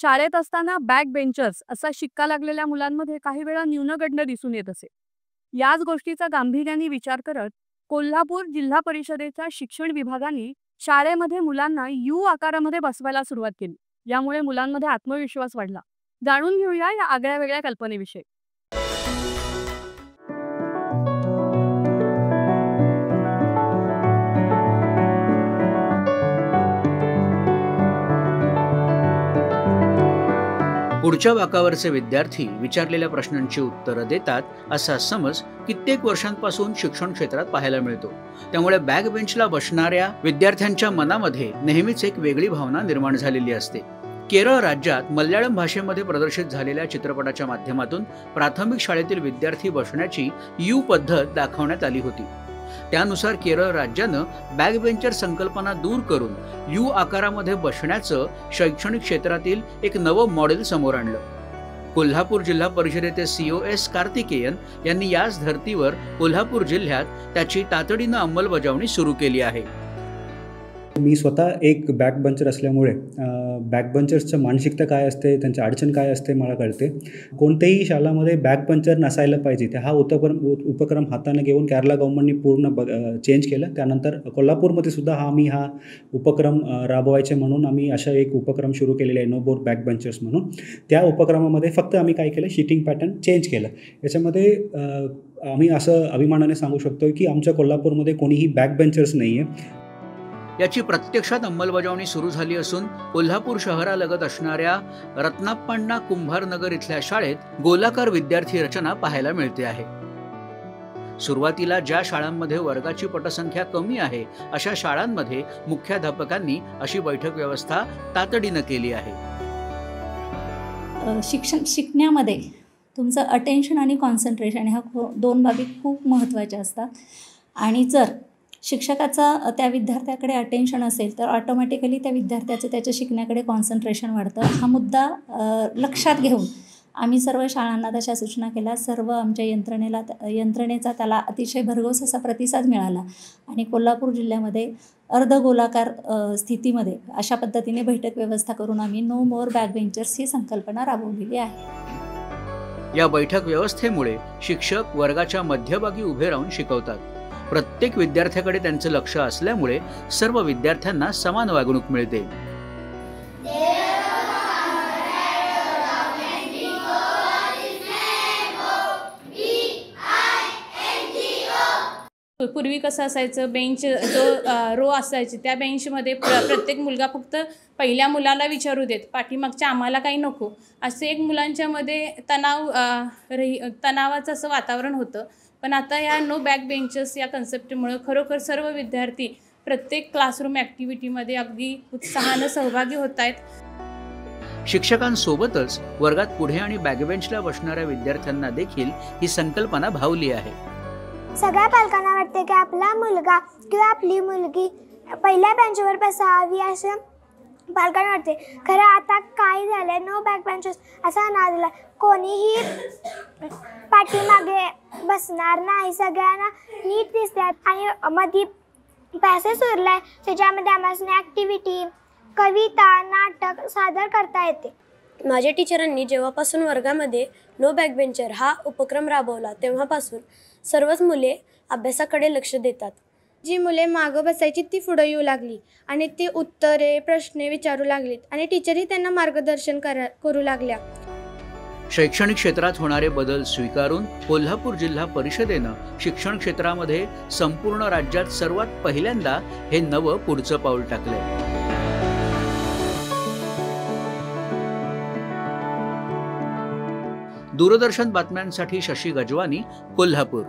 शाळेत असताना back benchers असा शिक्का लागलेल्या मुलांमध्ये काही वेळा न्यूनगंड दिसून येत असे। याच गोष्टीचा गांभीर्याने विचार करत कोल्हापूर जिल्हा परिषदेच्या शिक्षण विभागाने शाळेमध्ये मुलांना यू आकारामध्ये बसवायला सुरुवात केली। यामुळे मुलांमध्ये आत्मविश्वास वाढला। जाणून घेऊया या आगळ्या वेगळ्या कल्पनेविषयी। पुढच्या वाकावरचे विद्यार्थी विचारलेल्या प्रश्नांची उत्तरं देतात असा समज कित्येक वर्षांपासून शिक्षण क्षेत्रात पाहायला मिळतो। त्यामुळे बॅक बेंचला बसणाऱ्या विद्यार्थ्यांच्या मनामध्ये नेहमीच एक वेगळी भावना निर्माण झालेली असते। केरळ राज्यात मल्याळम भाषेमध्ये प्रदर्शित झालेल्या चित्रपटाच्या माध्यमातून प्राथमिक शाळेतील विद्यार्थी बसण्याची यू पद्धत दाखवण्यात आली होती। त्यानुसार केरळ राज्यानं बॅकबेंचर संकल्पना दूर करून यू आकारामध्ये बसण्याचं शैक्षणिक क्षेत्रातील एक नवं मॉडेल समोर आणलं। कोल्हापूर जिल्हा परिषदेचे COS कार्तिकेयन यांनी याच धर्तीवर कोल्हापूर जिल्ह्यात त्याची तातडीनं अंमलबजावणी सुरू केली आहे। मी स्वतः एक बॅक बंचर असल्यामुळे बॅक बंचर्सचं मानसिकता काय असते, त्यांची अडचण काय असते मला कळते। कोणत्याही शाळांमध्ये बॅक बंचर नसायला पाहिजे ते हा उपक्रम हाताने घेऊन केरला गव्हर्नमेंटनी पूर्ण चेंज केलं। त्यानंतर कोल्हापूरमध्ये सुद्धा आम्ही हा उपक्रम राबवायचे म्हणून आम्ही अशा एक उपक्रम सुरू केलेला आहे, नो मोर बॅक बंचर्स म्हणून। त्या उपक्रमामध्ये फक्त आम्ही काय केलं, शीटिंग पॅटर्न चेंज केलं। याच्यामध्ये आम्ही असं अभिमानाने सांगू शकतो की आमच्या कोल्हापूरमध्ये कोणीही बॅक बेंचर्स नाही आहे। याची प्रत्यक्षात अंमलबजावणी सुरू झाली असून कोल्हापूर शहरालगत असणाऱ्या रत्नाप्पण्णा कुंभारनगर इथल्या शाळेत गोलाकार विद्यार्थी रचना पाहायला मिळते आहे। सुरुवातीला ज्या शाळांमध्ये वर्गाची पटसंख्या कमी आहे अशा शाळांमध्ये मुख्याध्यापकांनी अशी बैठक व्यवस्था तातडीनं केली आहे। शिकण्यामध्ये तुमचं अटेन्शन आणि कॉन्सन्ट्रेशन ह्या दोन बाबी खूप महत्त्वाच्या असतात आणि जर शिक्षकाचा त्या विद्यार्थ्याकडे अटेन्शन असेल तर ऑटोमॅटिकली त्या विद्यार्थ्याचं त्याच्या शिकण्याकडे कॉन्सन्ट्रेशन वाढतं। हा मुद्दा लक्षात घेऊन आम्ही सर्व शाळांना तशा सूचना केल्या। सर्व आमच्या यंत्रणेचा त्याला अतिशय भरघोस असा प्रतिसाद मिळाला आणि कोल्हापूर जिल्ह्यामध्ये अर्धगोलाकार स्थितीमध्ये अशा पद्धतीने बैठक व्यवस्था करून आम्ही नो मोर बॅक बेंचर्स ही संकल्पना राबवलेली आहे। या बैठक व्यवस्थेमुळे शिक्षक वर्गाच्या मध्यभागी उभे राहून शिकवतात। प्रत्येक विद्यार्थ्याकडे त्यांचं लक्ष असल्यामुळे सर्व विद्यार्थ्यांना समान वागणूक मिळते। पूर्वी कसं असायचं, बेंच जो रो असायची त्या बेंचमध्ये प्रत्येक मुलगा फक्त पहिल्या मुलाला विचारू देत, पाठीमागच्या आम्हाला काही नको, असे एक मुलांच्यामध्ये तणावाचं असं वातावरण होतं। पण आता या नो बॅक बेंचर्स या कन्सेप्टमुळे खरोखर सर्व विद्यार्थी प्रत्येक क्लासरूम ॲक्टिव्हिटीमध्ये अगदी उत्साहानं सहभागी होत आहेत। शिक्षकांसोबतच वर्गात पुढे आणि बॅकबेंचला बसणाऱ्या विद्यार्थ्यांना देखील ही संकल्पना भावली आहे। सगळ्या पालकांना वाटते की आपला मुलगा किंवा आपली मुलगी पहिल्या बेंचवर बसावी असं पालकांना वाटते। खरं आता काय झालंय, नो बॅक बेंचर्स असा नाव दिला, कोणीही पाठीमागे बसणार नाही, सगळ्यांना नीट दिसतात आणि मध्ये पॅसेज उरलाय त्याच्यामध्ये आम्हाला ॲक्टिव्हिटी, कविता, नाटक सादर करता येते। माझ्या टीचरांनी जेव्हापासून वर्गामध्ये नो बॅक बेंचर हा उपक्रम राबवला तेव्हापासून सर्वच मुले अभ्यासाकडे लक्ष देतात। जी मुले मागं बसायची ती पुढे येऊ लागली आणि ती उत्तरे प्रश्न विचारू लागलीत आणि टीचरही त्यांना मार्गदर्शन करू लागल्या। शैक्षणिक क्षेत्रात होणारे बदल स्वीकारून कोल्हापूर जिल्हा परिषदेनं शिक्षण क्षेत्रामध्ये संपूर्ण राज्यात सर्वात पहिल्यांदा हे नवं पुढचं पाऊल टाकलंय। दूरदर्शन बातम्यांसाठी शशी गजवानी, कोल्हापूर।